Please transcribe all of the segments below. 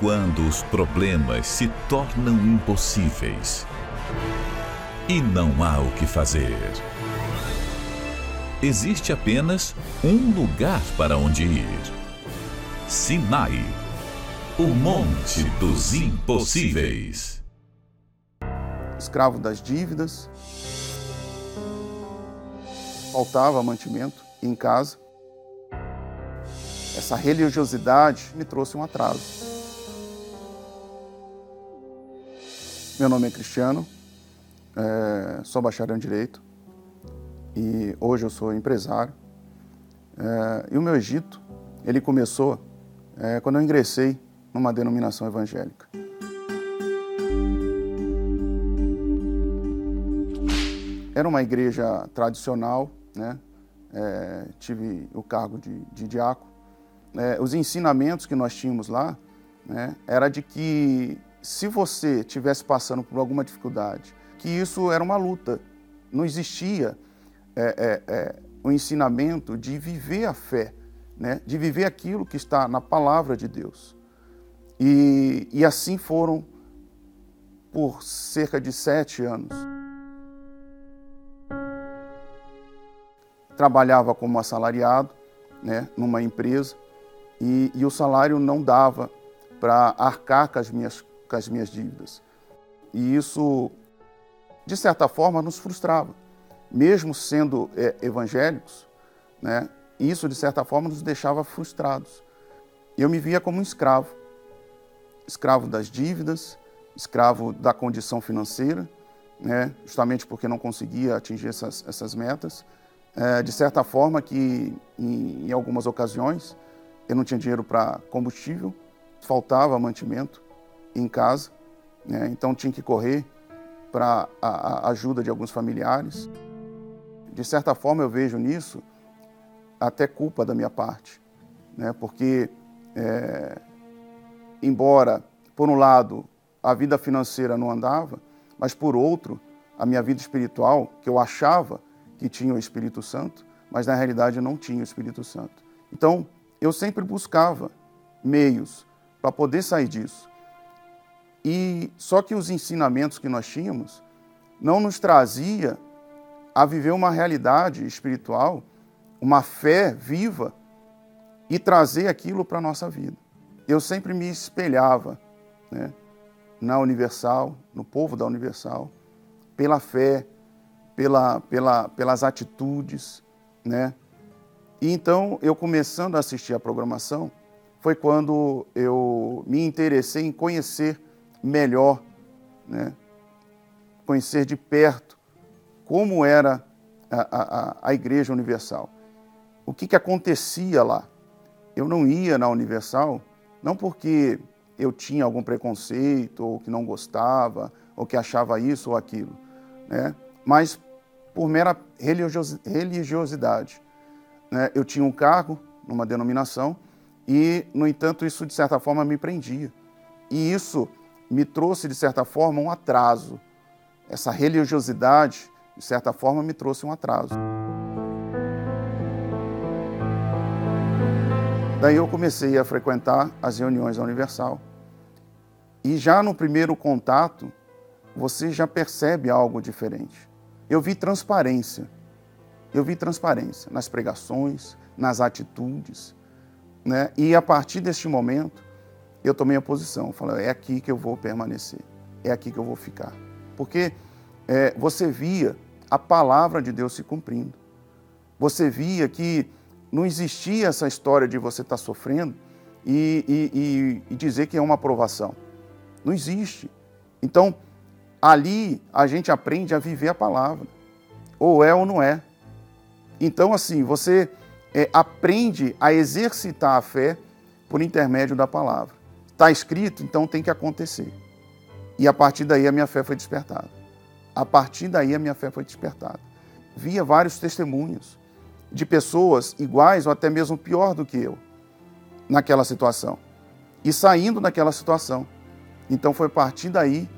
quando os problemas se tornam impossíveis e não há o que fazer. Existe apenas um lugar para onde ir: Sinai, o Monte dos Impossíveis. Escravo das dívidas, faltava mantimento em casa. Essa religiosidade me trouxe um atraso. Meu nome é Cristiano, sou bacharel em Direito e hoje eu sou empresário. E o meu Egito, ele começou quando eu ingressei numa denominação evangélica. Era uma igreja tradicional, né? Tive o cargo de diácono. Os ensinamentos que nós tínhamos lá, né, era de que se você estivesse passando por alguma dificuldade, que isso era uma luta. Não existia o ensinamento de viver a fé, né, de viver aquilo que está na palavra de Deus. E assim foram por cerca de 7 anos. Trabalhava como assalariado, né, numa empresa, e o salário não dava para arcar com as minhas dívidas. E isso, de certa forma, nos frustrava. Mesmo sendo evangélicos, né, isso, de certa forma, nos deixava frustrados. Eu me via como um escravo. Escravo das dívidas, escravo da condição financeira, né, justamente porque não conseguia atingir essas metas. De certa forma que, em algumas ocasiões, eu não tinha dinheiro para combustível, faltava mantimento em casa, né? Então tinha que correr para a ajuda de alguns familiares. De certa forma eu vejo nisso até culpa da minha parte, né? Porque, embora, por um lado, a vida financeira não andava, mas por outro, a minha vida espiritual, que eu achava que tinha o Espírito Santo, mas na realidade não tinha o Espírito Santo. Então, eu sempre buscava meios para poder sair disso. E só que os ensinamentos que nós tínhamos não nos trazia a viver uma realidade espiritual, uma fé viva e trazer aquilo para a nossa vida. Eu sempre me espelhava, né, na Universal, no povo da Universal, pela fé, pelas atitudes, né? E então, eu começando a assistir a programação, foi quando eu me interessei em conhecer melhor, né? Conhecer de perto como era a Igreja Universal. O que acontecia lá? Eu não ia na Universal, não porque eu tinha algum preconceito, ou que não gostava, ou que achava isso ou aquilo, né? Mas por mera religiosidade, né? Eu tinha um cargo numa denominação e, no entanto, isso de certa forma me prendia. E isso me trouxe, de certa forma, um atraso. Essa religiosidade, de certa forma, me trouxe um atraso. Daí eu comecei a frequentar as reuniões da Universal. E já no primeiro contato, você já percebe algo diferente. Eu vi transparência nas pregações, nas atitudes, né? E a partir deste momento, eu tomei a posição, falei, é aqui que eu vou permanecer, é aqui que eu vou ficar. Porque você via a palavra de Deus se cumprindo. Você via que não existia essa história de você estar sofrendo e dizer que é uma aprovação. Não existe. Então, ali a gente aprende a viver a palavra. Ou é ou não é. Então, assim, você aprende a exercitar a fé por intermédio da palavra. Está escrito, então tem que acontecer. E a partir daí a minha fé foi despertada. Via vários testemunhos de pessoas iguais ou até mesmo pior do que eu naquela situação. E saindo daquela situação. Então foi a partir daí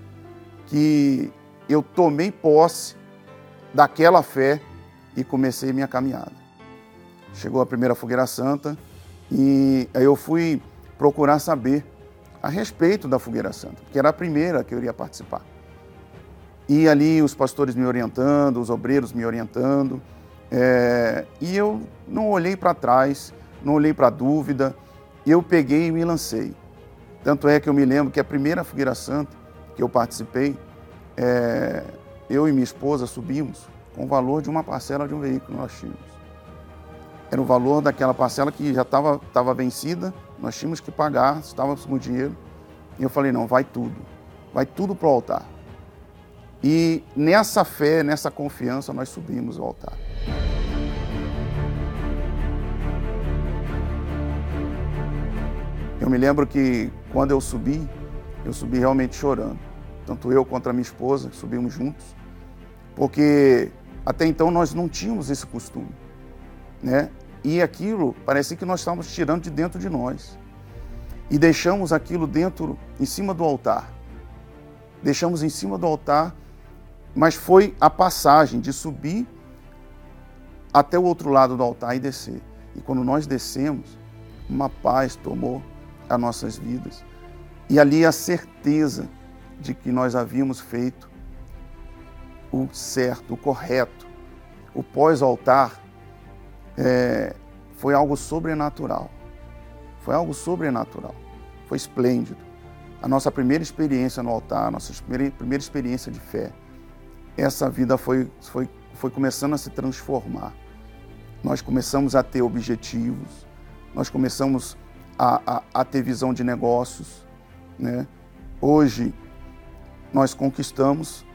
que eu tomei posse daquela fé e comecei minha caminhada. Chegou a primeira fogueira santa e aí eu fui procurar saber a respeito da Fogueira Santa, porque era a primeira que eu iria participar. E ali os pastores me orientando, os obreiros me orientando, e eu não olhei para trás, não olhei para a dúvida, eu peguei e me lancei. Tanto é que eu me lembro que a primeira Fogueira Santa que eu participei, eu e minha esposa subimos com o valor de uma parcela de um veículo que nós tínhamos. Era o valor daquela parcela que já estava vencida, nós tínhamos que pagar, estávamos com dinheiro. E eu falei, não, vai tudo para o altar. E nessa fé, nessa confiança, nós subimos ao altar. Eu me lembro que quando eu subi realmente chorando. Tanto eu quanto a minha esposa, subimos juntos, porque até então nós não tínhamos esse costume, né? E aquilo, parecia que nós estávamos tirando de dentro de nós. E deixamos aquilo em cima do altar. Deixamos em cima do altar, mas foi a passagem de subir até o outro lado do altar e descer. E quando nós descemos, uma paz tomou as nossas vidas. E ali a certeza de que nós havíamos feito o certo, o correto. O pós-altar foi algo sobrenatural. Foi algo sobrenatural. Foi esplêndido. A nossa primeira experiência no altar, a nossa primeira experiência de fé, essa vida foi começando a se transformar. Nós começamos a ter objetivos, nós começamos a ter visão de negócios, né? Hoje, nós conquistamos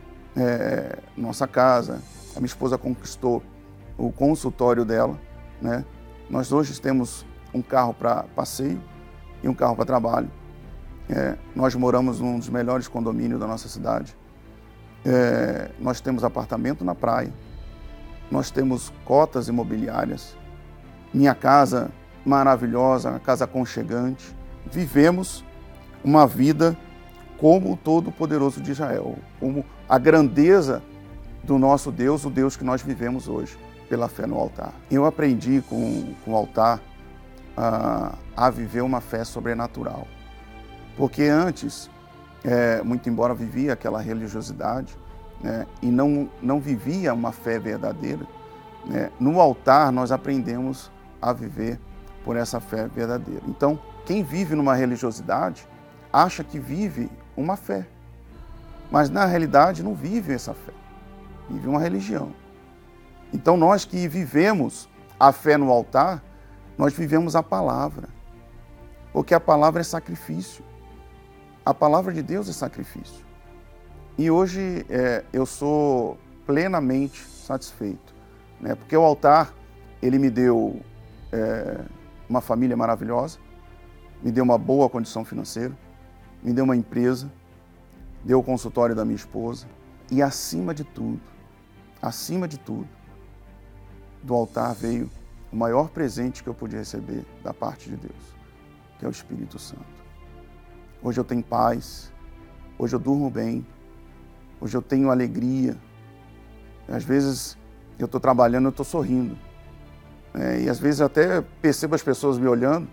nossa casa, a minha esposa conquistou o consultório dela, né? Nós hoje temos um carro para passeio e um carro para trabalho. Nós moramos num dos melhores condomínios da nossa cidade. Nós temos apartamento na praia, nós temos cotas imobiliárias, minha casa maravilhosa, uma casa aconchegante. Vivemos uma vida como o Todo-Poderoso de Israel, como a grandeza do nosso Deus, o Deus que nós vivemos hoje, pela fé no altar. Eu aprendi com o altar a viver uma fé sobrenatural, porque antes, muito embora vivia aquela religiosidade, né, e não vivia uma fé verdadeira, né, no altar nós aprendemos a viver por essa fé verdadeira. Então, quem vive numa religiosidade acha que vive uma fé, mas na realidade não vive essa fé, vive uma religião. Então nós que vivemos a fé no altar, nós vivemos a palavra, porque a palavra é sacrifício, a palavra de Deus é sacrifício. E hoje eu sou plenamente satisfeito, né? Porque o altar, ele me deu uma família maravilhosa, me deu uma boa condição financeira, me deu uma empresa, deu o consultório da minha esposa e acima de tudo, do altar veio o maior presente que eu pude receber da parte de Deus, que é o Espírito Santo. Hoje eu tenho paz, hoje eu durmo bem, hoje eu tenho alegria. Às vezes eu estou trabalhando, eu estou sorrindo. E às vezes eu até percebo as pessoas me olhando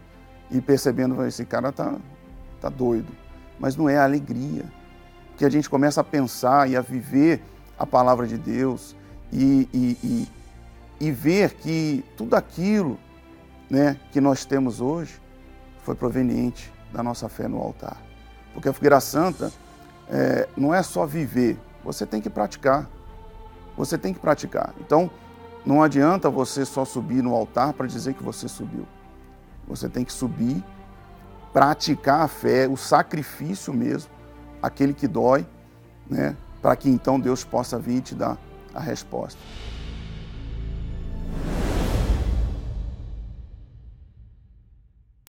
e percebendo, esse cara tá doido. Mas não é a alegria, porque a gente começa a pensar e a viver a palavra de Deus e ver que tudo aquilo, né, que nós temos hoje foi proveniente da nossa fé no altar. Porque a Fogueira Santa não é só viver, você tem que praticar. Você tem que praticar. Então, não adianta você só subir no altar para dizer que você subiu. Você tem que subir, praticar a fé, o sacrifício mesmo, aquele que dói, né, para que então Deus possa vir e te dar a resposta.